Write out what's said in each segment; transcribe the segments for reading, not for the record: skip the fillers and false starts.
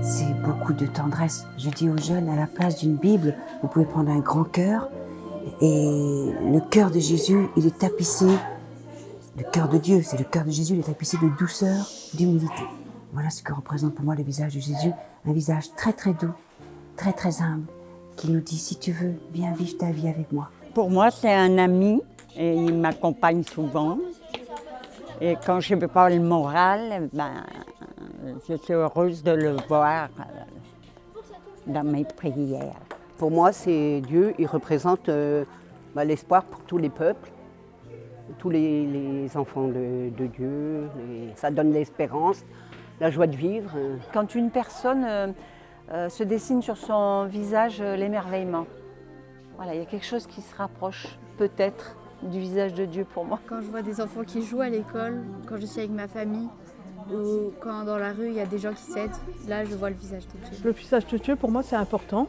c'est beaucoup de tendresse. Je dis aux jeunes, à la place d'une Bible, vous pouvez prendre un grand cœur et le cœur de Jésus, il est tapissé, le cœur de Dieu, c'est le cœur de Jésus, il est tapissé de douceur, d'humilité. Voilà ce que représente pour moi le visage de Jésus, un visage très très doux, très très humble, qui nous dit, si tu veux, viens vivre ta vie avec moi. Pour moi, c'est un ami et il m'accompagne souvent. Et quand je n'ai pas le moral, je suis heureuse de le voir dans mes prières. Pour moi, c'est Dieu, il représente l'espoir pour tous les peuples, tous les enfants de Dieu. Ça donne l'espérance, la joie de vivre. Quand une personne se dessine sur son visage l'émerveillement, voilà, il y a quelque chose qui se rapproche peut-être du visage de Dieu pour moi. Quand je vois des enfants qui jouent à l'école, quand je suis avec ma famille, ou quand dans la rue il y a des gens qui s'aident, là je vois le visage de Dieu. Le visage de Dieu pour moi c'est important.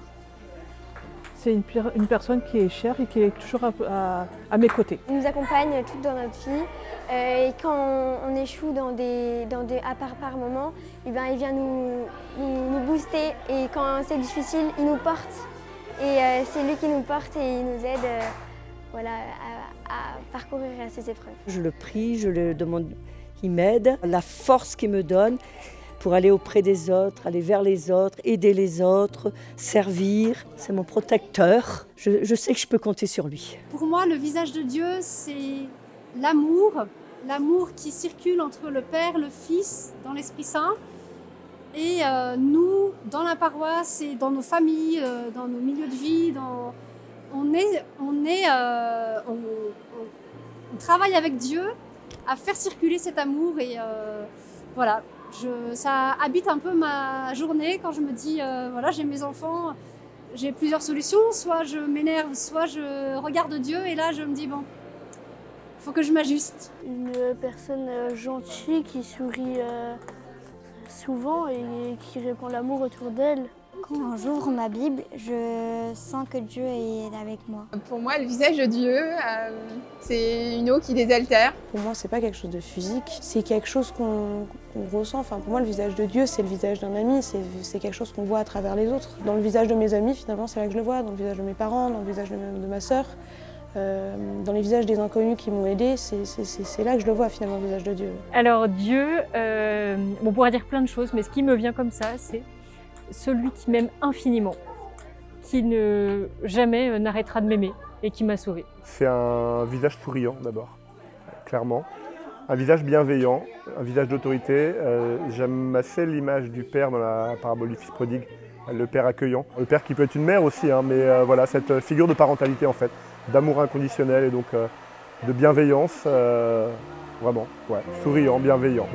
C'est une personne qui est chère et qui est toujours à mes côtés. Il nous accompagne tout dans notre vie et quand on échoue dans des par moments, il vient nous booster et quand c'est difficile, il nous porte. Et c'est lui qui nous porte et il nous aide à parcourir ces épreuves. Je le prie, je le demande, il m'aide, la force qu'il me donne pour aller auprès des autres, aller vers les autres, aider les autres, servir. C'est mon protecteur. Je sais que je peux compter sur lui. Pour moi, le visage de Dieu, c'est l'amour qui circule entre le Père, le Fils, dans l'Esprit Saint. Et nous, dans la paroisse et dans nos familles, dans nos milieux de vie, on travaille avec Dieu à faire circuler cet amour et voilà. Ça habite un peu ma journée quand je me dis, voilà, j'ai mes enfants, j'ai plusieurs solutions, soit je m'énerve, soit je regarde Dieu et là je me dis, bon, il faut que je m'ajuste. Une personne gentille qui sourit souvent et qui répand l'amour autour d'elle. Quand j'ouvre ma Bible, je sens que Dieu est avec moi. Pour moi, le visage de Dieu, c'est une eau qui désaltère. Pour moi, c'est pas quelque chose de physique, c'est quelque chose qu'on ressent. Enfin, pour moi, le visage de Dieu, c'est le visage d'un ami, c'est quelque chose qu'on voit à travers les autres. Dans le visage de mes amis, finalement, c'est là que je le vois, dans le visage de mes parents, dans le visage de ma sœur, dans les visages des inconnus qui m'ont aidée, c'est là que je le vois, finalement, le visage de Dieu. Alors Dieu, on pourrait dire plein de choses, mais ce qui me vient comme ça, c'est celui qui m'aime infiniment, qui jamais n'arrêtera de m'aimer et qui m'a sauvée. C'est un visage souriant d'abord, clairement. Un visage bienveillant, un visage d'autorité. J'aime assez l'image du père dans la parabole du fils prodigue, le père accueillant. Le père qui peut être une mère aussi, hein, mais voilà, cette figure de parentalité en fait, d'amour inconditionnel et donc de bienveillance, vraiment, ouais, souriant, bienveillant.